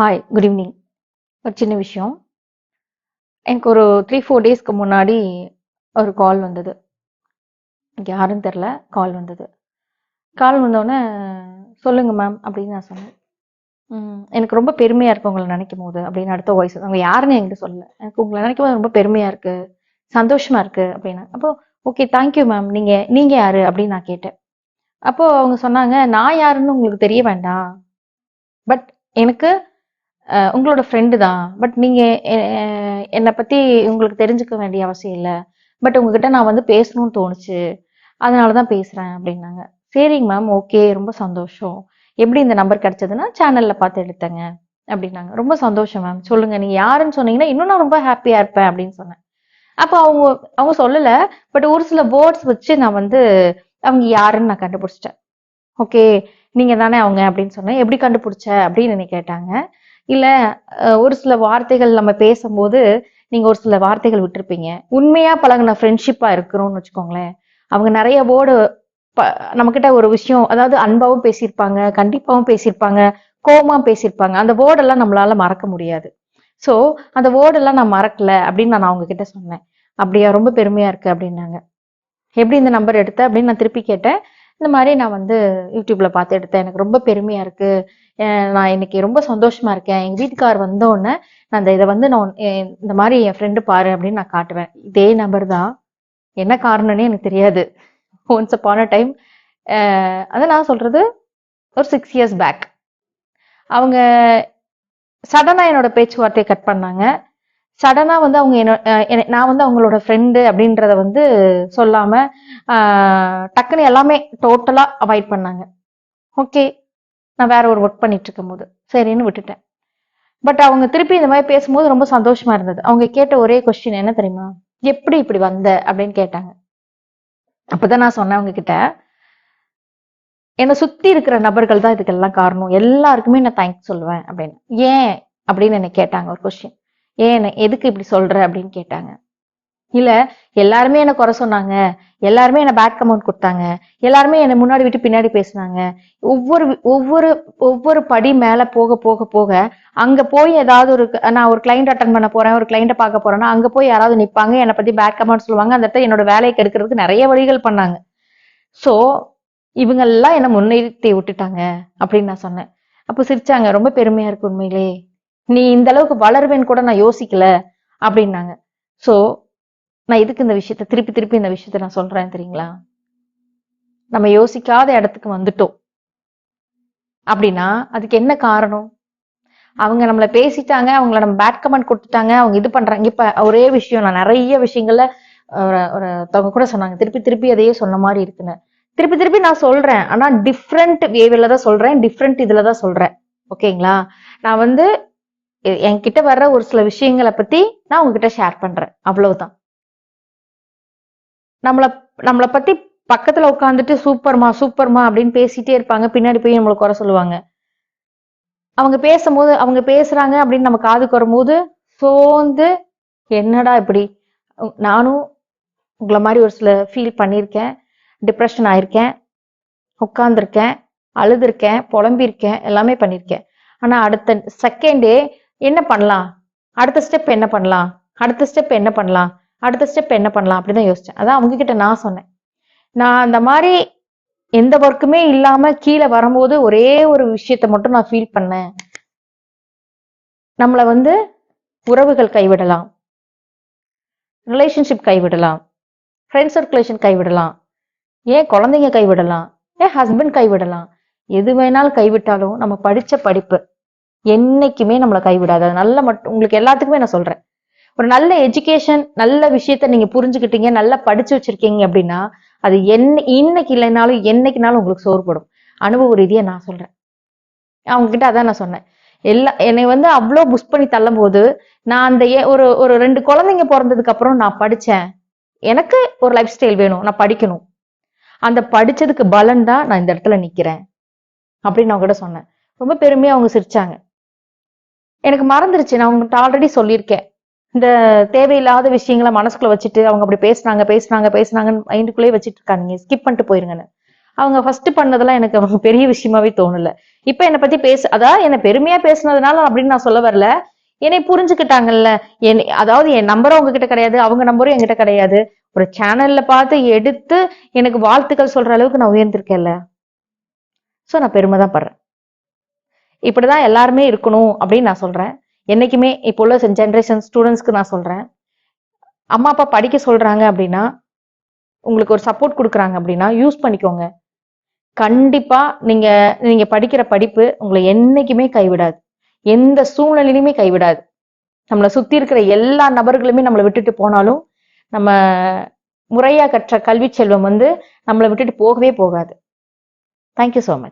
Hi, good evening. ஒரு சின்ன விஷயம். எனக்கு ஒரு 3-4 டேஸ்க்கு முன்னாடி ஒரு கால் வந்தது. எனக்கு யாருன்னு தெரில. கால் வந்தது. கால் வந்தோடனே, "சொல்லுங்க மேம்" அப்படின்னு நான் சொன்னேன். எனக்கு ரொம்ப பெருமையா இருக்கு உங்கள நினைக்கும்போது அப்படின்னு அடுத்த வாய்ஸ். அவங்க யாருன்னு என்கிட்ட சொல்லல. எனக்கு உங்கள நினைக்கும்போது ரொம்ப பெருமையா இருக்கு, சந்தோஷமா இருக்கு அப்படின்னு. அப்போ ஓகே தேங்க்யூ மேம். நீங்க நீங்க யாரு அப்படின்னு நான் கேட்டேன். அப்போ அவங்க சொன்னாங்க, "நான் யாருன்னு உங்களுக்கு தெரிய வேண்டாம். பட் எனக்கு உங்களோட ஃப்ரெண்டு தான். பட் நீங்க என்னை பத்தி உங்களுக்கு தெரிஞ்சுக்க வேண்டிய அவசியம் இல்ல. பட் உங்ககிட்ட நான் வந்து பேசணும்னு தோணுச்சு. அதனால தான் பேசுறேன்" அப்படின்னாங்க. சரிங்க மேம், ஓகே, ரொம்ப சந்தோஷம். எப்படி இந்த நம்பர் கிடைச்சதுன்னா, சேனல்ல பார்த்து எடுத்தேங்க அப்படின்னாங்க. ரொம்ப சந்தோஷம் மேம். சொல்லுங்க நீங்க யாருன்னு சொன்னீங்கன்னா, இன்னும் நான் ரொம்ப ஹாப்பியா இருப்பேன் அப்படின்னு சொன்னேன். அப்போ அவங்க அவங்க சொல்லல. பட் ஒரு சில வேர்ட்ஸ் வச்சு நான் வந்து அவங்க யாருன்னு நான் கண்டுபிடிச்சிட்டேன். ஓகே, நீங்க தானே அவங்க அப்படின்னு சொன்னேன். எப்படி கண்டுபிடிச்ச அப்படின்னு என்னை கேட்டாங்க. இல்ல, ஒரு சில வார்த்தைகள் நம்ம பேசும்போது நீங்க ஒரு சில வார்த்தைகள் விட்டிருப்பீங்க. உண்மையா பழகுன ஃப்ரெண்ட்ஷிப்பா இருக்கிறோம்னு வச்சுக்கோங்களேன். அவங்க நிறைய வேர்டு நம்மகிட்ட ஒரு விஷயம், அதாவது அன்பாவும் பேசியிருப்பாங்க, கண்டிப்பாவும் பேசியிருப்பாங்க, கோவமா பேசியிருப்பாங்க. அந்த வேர்டெல்லாம் நம்மளால மறக்க முடியாது. ஸோ அந்த வேர்டெல்லாம் நான் மறக்கல அப்படின்னு நான் அவங்க கிட்ட சொன்னேன். அப்படியா, ரொம்ப பெருமையா இருக்கு அப்படின்னாங்க. எப்படி இந்த நம்பர் எடுத்த அப்படின்னு நான் திருப்பி கேட்டேன். இந்த மாதிரி நான் வந்து யூடியூப்ல பார்த்து எடுத்தேன். எனக்கு ரொம்ப பெருமையா இருக்கு. நான் இன்னைக்கு ரொம்ப சந்தோஷமா இருக்கேன். எங்க வீட்டுக்கார் வந்த உடனே நான் இதை வந்து நான் இந்த மாதிரி என் ஃப்ரெண்டு பாரு அப்படின்னு நான் காட்டுவேன். இதே நம்பர் தான். என்ன காரணம்னே எனக்கு தெரியாது. ஒன்ஸ் அப்பான் அ டைம், அதான் நான் சொல்றது, ஒரு 6 இயர்ஸ் பேக் அவங்க சடனா என்னோட பேச்சுவார்த்தையை கட் பண்ணாங்க. சடனா வந்து அவங்க நான் வந்து அவங்களோட ஃப்ரெண்டு அப்படின்றத வந்து சொல்லாம டக்குன்னு எல்லாமே டோட்டலா அவாய்ட் பண்ணாங்க. ஓகே, நான் வேற ஒரு ஒர்க் பண்ணிட்டு இருக்கும் போது சரின்னு விட்டுட்டேன். பட் அவங்க திருப்பி இந்த மாதிரி பேசும்போது ரொம்ப சந்தோஷமா இருந்தது. அவங்க கேட்ட ஒரே கொஸ்டின் என்ன தெரியுமா? எப்படி இப்படி வந்த அப்படின்னு கேட்டாங்க. அப்பதான் நான் சொன்னேன் அவங்க கிட்ட, என்னை சுத்தி இருக்கிற நபர்கள் தான் இதுக்கெல்லாம் காரணம். எல்லாருக்குமே நான் தேங்க்ஸ் சொல்லுவேன் அப்படின்னு. ஏன் அப்படின்னு என்ன கேட்டாங்க ஒரு கொஸ்டின். ஏன் எதுக்கு இப்படி சொல்ற அப்படின்னு கேட்டாங்க. இல்ல, எல்லாருமே என்ன குறை சொன்னாங்க, எல்லாருமே என்ன பேட் கமெண்ட் கொடுத்தாங்க, எல்லாருமே என்ன முன்னாடி விட்டு பின்னாடி பேசினாங்க. ஒவ்வொரு ஒவ்வொரு ஒவ்வொரு படி மேல போக போக போக அங்க போய் ஏதாவது நான் ஒரு கிளைண்ட் அட்டன் பண்ண போறேன், ஒரு கிளைண்ட பார்க்க போறேன்னா அங்க போய் யாராவது நிப்பாங்க, என்னை பத்தி பேட் கமெண்ட் சொல்லுவாங்க. அந்த இடத்துல என்னோட வேலையை கெடுக்கிறதுக்கு நிறைய வழிகள் பண்ணாங்க. சோ இவங்க எல்லாம் என்ன முன்னிறுத்தி விட்டுட்டாங்க அப்படின்னு நான் சொன்னேன். அப்போ சிரிச்சாங்க. ரொம்ப பெருமையா இருக்கு உண்மையிலே, நீ இந்த அளவுக்கு வளருவேன்னு கூட நான் யோசிக்கல அப்படின்னாங்க. சோ நான் இதுக்கு இந்த விஷயத்த திருப்பி திருப்பி இந்த விஷயத்த நான் சொல்றேன் தெரியுங்களா? நம்ம யோசிக்காத இடத்துக்கு வந்துட்டோம் அப்படின்னா அதுக்கு என்ன காரணம்? அவங்க நம்மள பேசிட்டாங்க, அவங்கள நம்ம பேட் கமெண்ட் கொடுத்துட்டாங்க, அவங்க இது பண்றாங்க. இப்ப ஒரே விஷயம், நான் நிறைய விஷயங்கள்ல ஒருத்தவங்க கூட சொன்னாங்க, திருப்பி திருப்பி அதையே சொன்ன மாதிரி இருக்குன்னு. திருப்பி திருப்பி நான் சொல்றேன், ஆனா டிஃப்ரெண்ட் வேவில தான் சொல்றேன், டிஃப்ரெண்ட் இதுலதான் சொல்றேன். ஓகேங்களா? நான் வந்து என்கிட்ட வர்ற ஒரு சில விஷயங்களை பத்தி நான் உங்ககிட்ட ஷேர் பண்றேன், அவ்வளவுதான். நம்மள நம்மளை பத்தி பக்கத்துல உட்காந்துட்டு சூப்பர்மா சூப்பர்மா அப்படின்னு பேசிட்டே இருப்பாங்க, பின்னாடி போய் நம்மளை குறை சொல்லுவாங்க. அவங்க பேசும்போது, அவங்க பேசுறாங்க அப்படின்னு நம்ம காதுக்கு வரும்போது சோர்ந்து, என்னடா இப்படி. நானும் உங்களை மாதிரி ஒரு சில ஃபீல் பண்ணியிருக்கேன், டிப்ரெஷன் ஆயிருக்கேன், உட்கார்ந்துருக்கேன், அழுதுருக்கேன், புலம்பியிருக்கேன், எல்லாமே பண்ணியிருக்கேன். ஆனா அடுத்த செகண்டே என்ன பண்ணலாம், அடுத்த ஸ்டெப் என்ன பண்ணலாம், அடுத்த ஸ்டெப் என்ன பண்ணலாம், அடுத்த ஸ்டெப் என்ன பண்ணலாம் அப்படிதான் யோசிச்சேன். அதான் அவங்க கிட்ட நான் சொன்னேன், நான் அந்த மாதிரி எந்த ஒர்க்குமே இல்லாம கீழே வரும்போது ஒரே ஒரு விஷயத்த மட்டும் நான் ஃபீல் பண்ணேன். நம்மளை வந்து உறவுகள் கைவிடலாம், ரிலேஷன்ஷிப் கைவிடலாம், ஃப்ரெண்ட் சர்க்குலேஷன் கைவிடலாம், ஏன் குழந்தைங்க கைவிடலாம், ஏன் ஹஸ்பண்ட் கைவிடலாம். எது வேணாலும் கைவிட்டாலும் நம்ம படிச்ச படிப்பு என்னைக்குமே நம்மளை கைவிடாது. அது நல்ல மட்டும் உங்களுக்கு எல்லாத்துக்குமே நான் சொல்றேன். ஒரு நல்ல எஜுகேஷன், நல்ல விஷயத்த நீங்க புரிஞ்சுக்கிட்டீங்க, நல்லா படிச்சு வச்சிருக்கீங்க அப்படின்னா அது இன்னைக்கு இல்லைனாலும் என்னைக்குனாலும் உங்களுக்கு சோறுபடும். அனுபவ ரீதியா நான் சொல்றேன். அவங்க கிட்ட அதான் நான் சொன்னேன். என்னை வந்து அவ்வளோ புஷ் பண்ணி தள்ளும் போது நான் அந்த ஒரு ஒரு 2 குழந்தைங்க பிறந்ததுக்கு அப்புறம் நான் படிச்சேன். எனக்கு ஒரு லைஃப் ஸ்டைல் வேணும், நான் படிக்கணும். அந்த படிச்சதுக்கு பலன் தான் நான் இந்த இடத்துல நிக்கிறேன் அப்படின்னு அவங்க கிட்ட சொன்னேன். ரொம்ப பெருமையா அவங்க சிரிச்சாங்க. எனக்கு மறந்துருச்சு, நான் உங்ககிட்ட ஆல்ரெடி சொல்லியிருக்கேன். இந்த தேவையில்லாத விஷயங்களை மனசுக்குள்ள வச்சுட்டு அவங்க அப்படி பேசுனாங்க பேசுனாங்க பேசுனாங்கன்னு மைண்டுக்குள்ளேயே வச்சுட்டு இருக்காங்க, ஸ்கிப் பண்ணிட்டு போயிருங்கன்னு. அவங்க ஃபர்ஸ்ட் பண்ணதெல்லாம் எனக்கு அவங்க பெரிய விஷயமாவே தோணல. இப்ப என்னை பத்தி அதாவது என்னை பெருமையா பேசுனதுனால அப்படின்னு நான் சொல்ல வரல. என்னை புரிஞ்சுக்கிட்டாங்கல்ல. அதாவது என் நம்பரும் அவங்க கிட்ட கிடையாது, அவங்க நம்பரும் என்கிட்ட கிடையாது. ஒரு சேனல்ல பார்த்து எடுத்து எனக்கு வாழ்த்துக்கள் சொல்ற அளவுக்கு நான் உயர்ந்திருக்கேன்ல. சோ நான் பெருமை தான் படுறேன். இப்படிதான் எல்லாருமே இருக்கணும் அப்படின்னு நான் சொல்றேன். என்னைக்குமே இப்போ உள்ள ஜென்ரேஷன் ஸ்டூடெண்ட்ஸ்க்கு நான் சொல்றேன், அம்மா அப்பா படிக்க சொல்றாங்க அப்படின்னா, உங்களுக்கு ஒரு சப்போர்ட் கொடுக்குறாங்க அப்படின்னா யூஸ் பண்ணிக்கோங்க. கண்டிப்பா நீங்க நீங்க படிக்கிற படிப்பு உங்களை என்னைக்குமே கைவிடாது. எந்த சூழ்நிலையிலுமே கைவிடாது. நம்மளை சுத்தி இருக்கிற எல்லா நபர்களுமே நம்மளை விட்டுட்டு போனாலும் நம்ம முறையா கற்ற கல்வி செல்வம் நம்மளை விட்டுட்டு போகவே போகாது. Thank you so much.